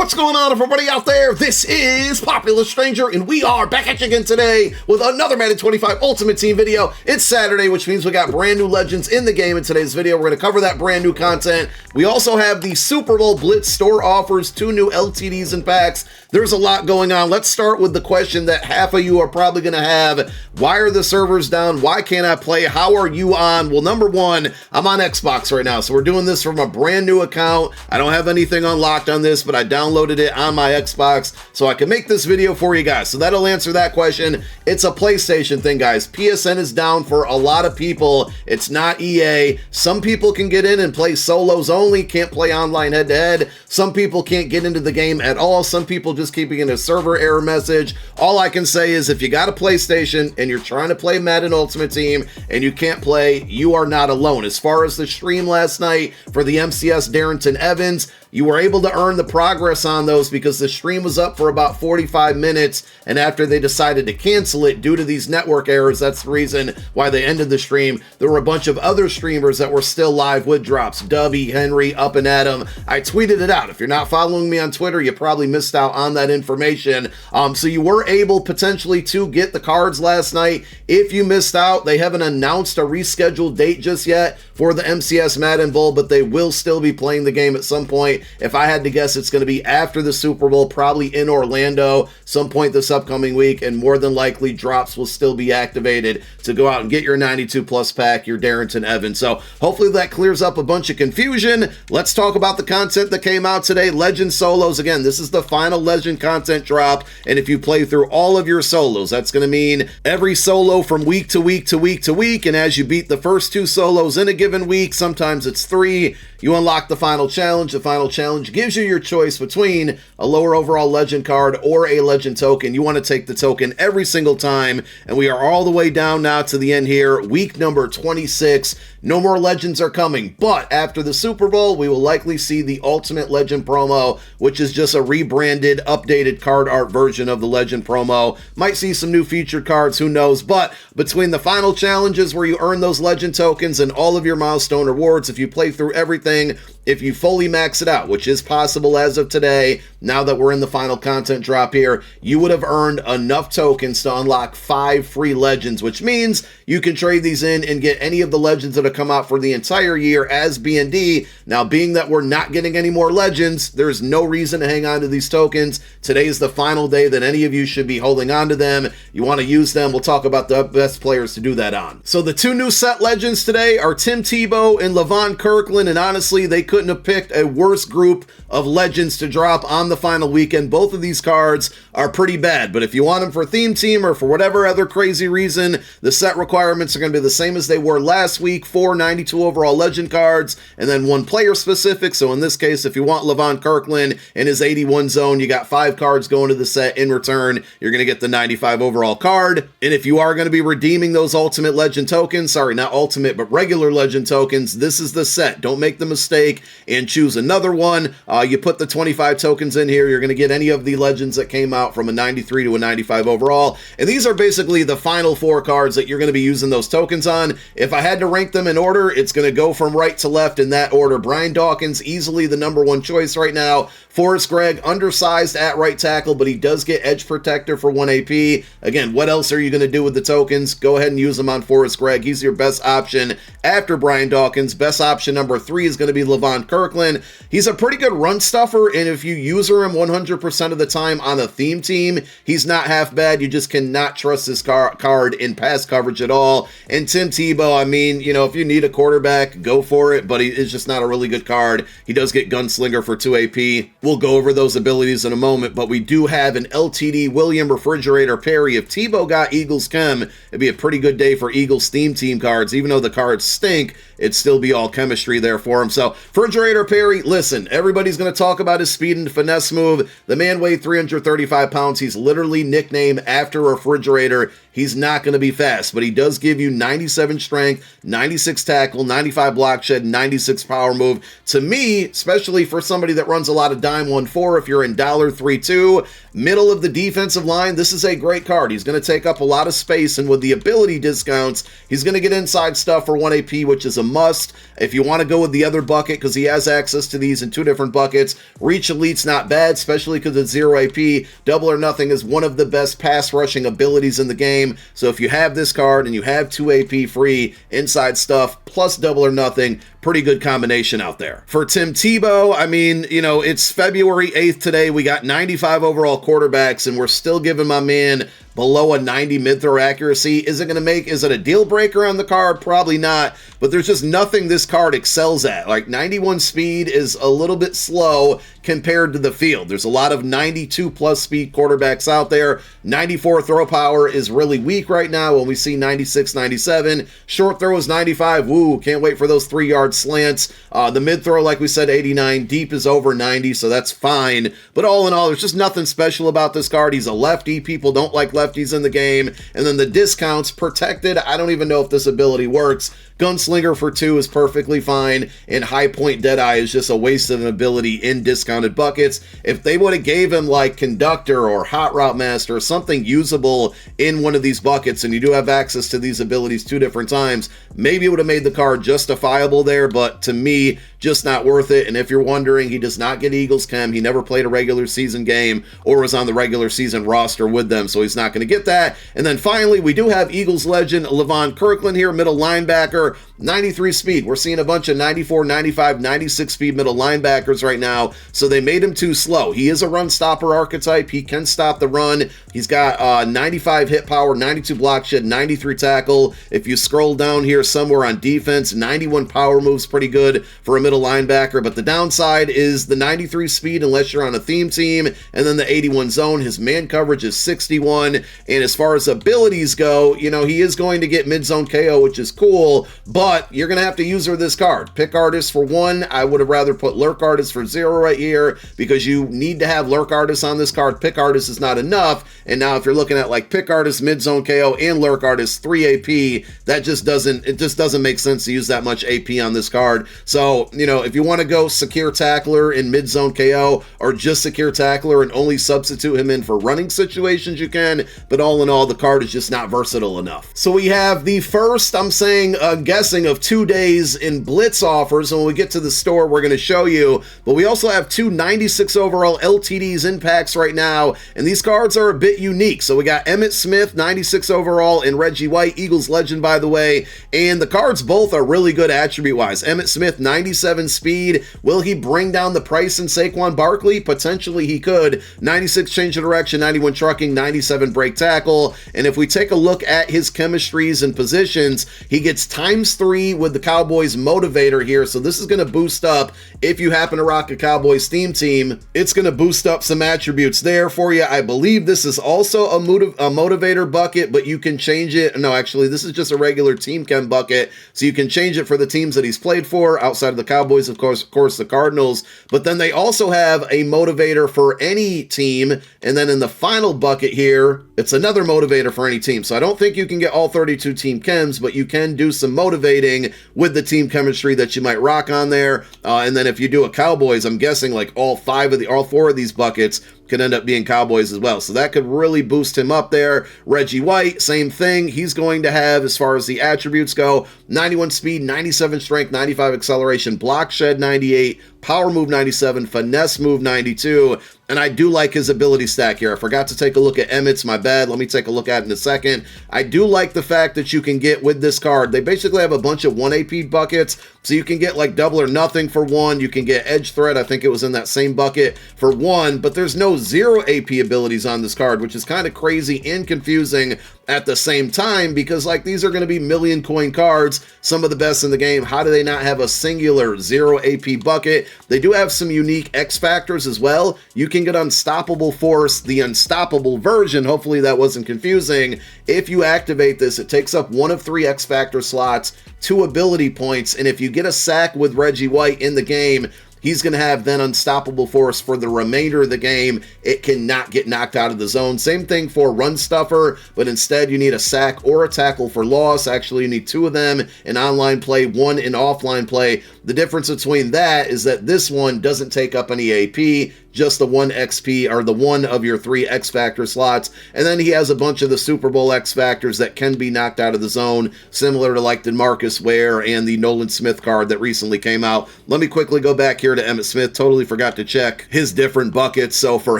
What's going on, everybody out there? This is Popular Stranger, and we are back at you again today with another Madden 25 Ultimate Team video. It's Saturday, which means we got brand new legends in the game in today's video. We're going to cover that brand new content. We also have the Super Bowl Blitz store offers, 2 new LTDs and packs. There's a lot going on. Let's start with the question that half of you are probably going to have. Why are the servers down? Why can't I play? How are you on? Well, number one, I'm on Xbox right now, so we're doing this from a brand new account. I don't have anything unlocked on this, but I downloaded it on my Xbox so I can make this video for you guys. So that'll answer that question. It's a PlayStation thing, guys. PSN is down for a lot of people. It's not EA. Some people can get in and play solos only, can't play online head-to-head. Some people can't get into the game at all. Some people just keep getting a server error message. All I can say is if you got a PlayStation and you're trying to play Madden Ultimate Team and you can't play, you are not alone. As far as the stream last night for the MCS Darrington Evans, you were able to earn the progress on those because the stream was up for about 45 minutes, and after they decided to cancel it due to these network errors, that's the reason why they ended the stream. There were a bunch of other streamers that were still live with drops. Dubby, Henry, Up and Adam. I tweeted it out. If you're not following me on Twitter, you probably missed out on that information. So you were able potentially to get the cards last night. If you missed out, they haven't announced a rescheduled date just yet for the MCS Madden Bowl, but they will still be playing the game at some point. If I had to guess, it's going to be after the Super Bowl, probably in Orlando, some point this upcoming week, and more than likely drops will still be activated to go out and get your 92 plus pack, your Darrington Evans. So hopefully that clears up a bunch of confusion. Let's talk about the content that came out today. Legend solos. Again, this is the final Legend content drop, and if you play through all of your solos, that's going to mean every solo from week to week to week to week, and as you beat the first 2 solos in a given week, sometimes it's 3, you unlock the final challenge. The final challenge gives you your choice between a lower overall legend card or a legend token. You want to take the token every single time, and we are all the way down now to the end here, week number 26. No more legends are coming, but after the Super Bowl, we will likely see the Ultimate Legend promo, which is just a rebranded, updated card art version of the Legend promo. Might see some new featured cards, who knows, but between the final challenges where you earn those legend tokens and all of your milestone rewards, if you play through everything, if you fully max it out, which is possible as of today, now that we're in the final content drop here, you would have earned enough tokens to unlock 5 free legends, which means you can trade these in and get any of the legends that have come out for the entire year as B&D. Now, being that we're not getting any more legends, there's no reason to hang on to these tokens. Today is the final day that any of you should be holding on to them. You want to use them. We'll talk about the best players to do that on. So the 2 new set legends today are Tim Tebow and Levon Kirkland, and honestly, they couldn't have picked a worse group of legends to drop on the final weekend. Both of these cards are pretty bad, but if you want them for theme team or for whatever other crazy reason, the set requirements are going to be the same as they were last week. 4 92 overall legend cards and then 1 player specific. So in this case, if you want Levon Kirkland in his 81 zone, you got 5 cards going to the set. In return, you're going to get the 95 overall card. And if you are going to be redeeming those ultimate legend tokens, sorry, not ultimate, but regular legend tokens, this is the set. Don't make the mistake and choose another one. You put the 25 tokens in here, you're going to get any of the legends that came out from a 93 to a 95 overall. And these are basically the final 4 cards that you're going to be using those tokens on. If I had to rank them in order, it's going to go from right to left in that order. Brian Dawkins, easily the number 1 choice right now. Forrest Gregg, undersized at right tackle, but he does get edge protector for 1 AP. Again, what else are you going to do with the tokens? Go ahead and use them on Forrest Gregg. He's your best option after Brian Dawkins. Best option number 3 is going to be Levon Kirkland. He's a pretty good run stuffer, and if you use him 100% of the time on a theme team, he's not half bad. You just cannot trust this card in pass coverage at all. And Tim Tebow, I mean, you know, if you need a quarterback, go for it, but he is just not a really good card. He does get Gunslinger for 2 AP. We'll go over those abilities in a moment, but we do have an LTD William Refrigerator Perry. If Tebow got Eagles Chem, it'd be a pretty good day for Eagles theme team cards. Even though the cards stink, it'd still be all chemistry there for him. So Refrigerator Perry, listen, everybody's going to talk about his speed and finesse move. The man weighed 335 pounds. He's literally nicknamed after Refrigerator. he's not going to be fast, but he does give you 97 strength, 96 tackle, 95 block shed, 96 power move. To me, especially for somebody that runs a lot of dime 1-4, if you're in $3.2, middle of the defensive line, this is a great card. He's going to take up a lot of space, and with the ability discounts, he's going to get inside stuff for 1 AP, which is a must. If you want to go with the other bucket, because he has access to these in 2 different buckets, Reach Elite's not bad, especially because it's 0 AP. Double or Nothing is one of the best pass rushing abilities in the game. So if you have this card and you have 2 AP free inside stuff plus Double or Nothing, pretty good combination out there. For Tim Tebow, I mean, you know, it's February 8th today. We got 95 overall quarterbacks, and we're still giving my man below a 90 mid-throw accuracy. Is it a deal breaker on the card? Probably not, but there's just nothing this card excels at. Like 91 speed is a little bit slow compared to the field. There's a lot of 92 plus speed quarterbacks out there. 94 throw power is really weak right now when we see 96, 97. Short throw is 95. Woo, can't wait for those 3-yard slants. The mid throw, like we said, 89. Deep is over 90, so that's fine. But all in all, there's just nothing special about this card. He's a lefty. People don't like lefties in the game. And then the discounts, protected. I don't even know if this ability works. Gunslinger for 2 is perfectly fine, and High Point Deadeye is just a waste of an ability in discounted buckets. If they would have gave him like Conductor or Hot Route Master or something usable in one of these buckets, and you do have access to these abilities 2 different times, maybe it would have made the card justifiable there, but to me, just not worth it. And if you're wondering, he does not get Eagles Chem. He never played a regular season game or was on the regular season roster with them, so he's not going to get that. And then finally, we do have Eagles legend Levon Kirkland here, middle linebacker, 93 speed. We're seeing a bunch of 94, 95, 96 speed middle linebackers right now, so they made him too slow. He is a run stopper archetype. He can stop the run. He's got 95 hit power, 92 block shed, 93 tackle. If you scroll down here somewhere on defense, 91 power moves, pretty good for a middle linebacker, but the downside is the 93 speed unless you're on a theme team, and then the 81 zone. His man coverage is 61, and as far as abilities go, you know, he is going to get mid-zone KO, which is cool, but you're going to have to use this card. Pick Artist for 1. I would have rather put Lurk Artist for 0 right here, because you need to have Lurk Artist on this card. Pick Artist is not enough, and now if you're looking at like Pick Artist, mid-zone KO, and Lurk Artist 3 AP, that just doesn't make sense to use that much AP on this card. So, you know, if you want to go Secure Tackler in mid-zone KO, or just Secure Tackler and only substitute him in for running situations, you can, but all in all, the card is just not versatile enough. So we have the first, I'm saying, guessing of 2 days in Blitz offers, and when we get to the store, we're going to show you, but we also have 2 96 overall LTDs in packs right now, and these cards are a bit unique. So we got Emmitt Smith, 96 overall, and Reggie White, Eagles legend, by the way, and the cards both are really good attribute-wise. Emmitt Smith, 97 speed. Will he bring down the price in Saquon Barkley? Potentially he could. 96 change of direction, 91 trucking, 97 break tackle, and if we take a look at his chemistries and positions, he gets ×3 with the Cowboys motivator here, so this is going to boost up, if you happen to rock a Cowboys theme team, it's going to boost up some attributes there for you. I believe this is also a motivator bucket, but you can change it. No, actually, this is just a regular team chem bucket, so you can change it for the teams that he's played for, outside of the Cowboys, of course, the Cardinals, but then they also have a motivator for any team, and then in the final bucket here, it's another motivator for any team. So I don't think you can get all 32 team chems, but you can do some motivating with the team chemistry that you might rock on there. And then if you do a Cowboys, I'm guessing like all 4 of these buckets could end up being Cowboys as well. So that could really boost him up there. Reggie White, same thing. He's going to have, as far as the attributes go, 91 speed, 97 strength, 95 acceleration, block shed 98, power move 97, finesse move 92, and I do like his ability stack here. I forgot to take a look at Emmitt's, my bad. Let me take a look at it in a second. I do like the fact that you can get with this card, they basically have a bunch of 1 AP buckets, so you can get like Double or Nothing for 1, you can get Edge Threat, I think it was in that same bucket for 1, but there's no 0 AP abilities on this card, which is kind of crazy and confusing at the same time, because like these are going to be million coin cards, some of the best in the game. How do they not have a singular 0 AP bucket? They do have some unique X factors as well. You can get Unstoppable Force, the unstoppable version. Hopefully that wasn't confusing. If you activate this, it takes up 1 of 3 X factor slots, 2 ability points, and if you get a sack with Reggie White in the game, he's going to have then unstoppable force for the remainder of the game. It cannot get knocked out of the zone. Same thing for run stuffer, but instead you need a sack or a tackle for loss. Actually, you need 2 of them in online play, 1 in offline play. The difference between that is that this one doesn't take up any AP, just the 1 XP, or the 1 of your 3 X Factor slots, and then he has a bunch of the Super Bowl X Factors that can be knocked out of the zone, similar to like the Marcus Ware and the Nolan Smith card that recently came out. Let me quickly go back here to Emmitt Smith. Totally forgot to check his different buckets. So for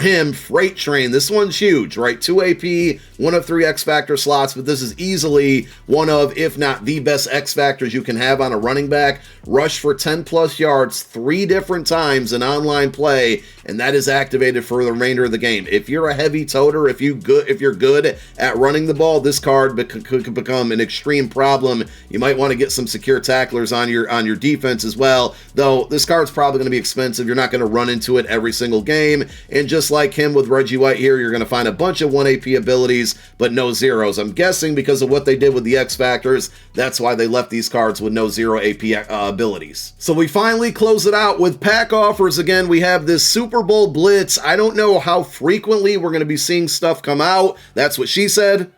him, Freight Train, this one's huge, right? 2 AP, 1 of 3 X Factor slots, but this is easily one of, if not the best X Factors you can have on a running back. Rush for 10 plus yards 3 different times in online play, and that is activated for the remainder of the game. If you're a heavy toter, if you're good at running the ball, this card could become an extreme problem. You might want to get some secure tacklers on your defense as well, though this card's probably going to be expensive. You're not going to run into it every single game, and just like him with Reggie White here, you're going to find a bunch of 1 AP abilities, but no zeros. I'm guessing because of what they did with the X Factors, that's why they left these cards with no 0 AP abilities. So we finally close it out with pack offers. Again, we have this Super Bowl Blitz. I don't know how frequently we're going to be seeing stuff come out. That's what she said.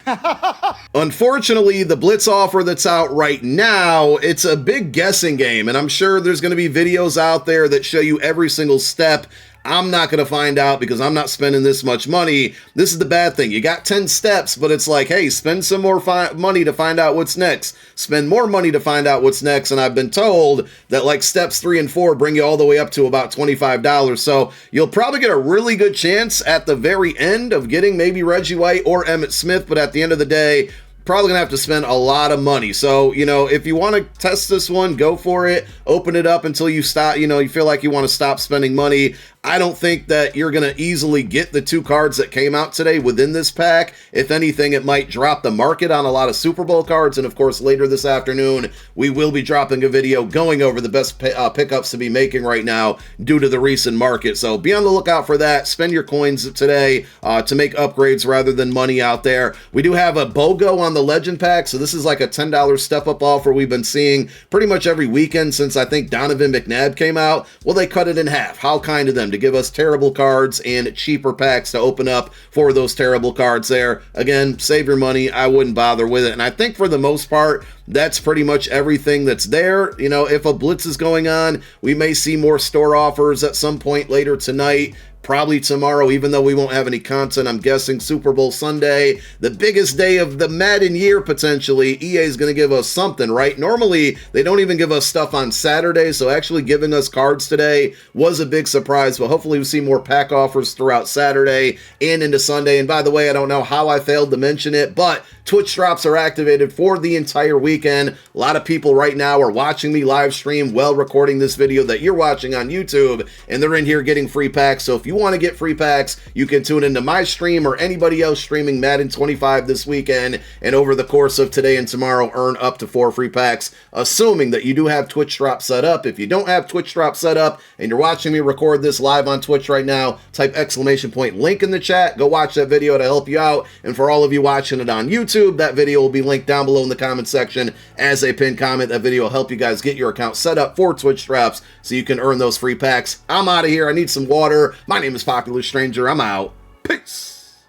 Unfortunately, the Blitz offer that's out right now, it's a big guessing game, and I'm sure there's going to be videos out there that show you every single step. I'm not going to find out because I'm not spending this much money. This is the bad thing. You got 10 steps, but it's like, hey, spend some more money to find out what's next. Spend more money to find out what's next. And I've been told that like steps 3 and 4 bring you all the way up to about $25. So you'll probably get a really good chance at the very end of getting maybe Reggie White or Emmitt Smith. But at the end of the day, probably gonna have to spend a lot of money. So, you know, if you want to test this one, go for it. Open it up until you stop, you feel like you want to stop spending money. I don't think that you're going to easily get the 2 cards that came out today within this pack. If anything, it might drop the market on a lot of Super Bowl cards. And of course, later this afternoon, we will be dropping a video going over the best pickups to be making right now due to the recent market. So be on the lookout for that. Spend your coins today to make upgrades rather than money out there. We do have a BOGO on the Legend Pack. So this is like a $10 step up offer we've been seeing pretty much every weekend since I think Donovan McNabb came out. Well, they cut it in half. How kind of them to give us terrible cards and cheaper packs to open up for those terrible cards there. Again, save your money. I wouldn't bother with it. And I think for the most part, that's pretty much everything that's there. You know, if a Blitz is going on, we may see more store offers at some point later tonight. Probably tomorrow, even though we won't have any content. I'm guessing Super Bowl Sunday, the biggest day of the Madden year, potentially. EA is going to give us something, right? Normally, they don't even give us stuff on Saturday, so actually giving us cards today was a big surprise, but hopefully we see more pack offers throughout Saturday and into Sunday. And by the way, I don't know how I failed to mention it, but Twitch drops are activated for the entire weekend. A lot of people right now are watching me live stream while recording this video that you're watching on YouTube, and they're in here getting free packs. So if you want to get free packs, you can tune into my stream or anybody else streaming Madden 25 this weekend, and over the course of today and tomorrow, earn up to 4 free packs, assuming that you do have Twitch drop set up. If you don't have Twitch drop set up and you're watching me record this live on Twitch right now, type !link in the chat. Go watch that video to help you out. And for all of you watching it on YouTube, that video will be linked down below in the comment section as a pinned comment. That video will help you guys get your account set up for Twitch drops so you can earn those free packs. I'm out of here. I need some water. My name is Popular Stranger. I'm out. Peace.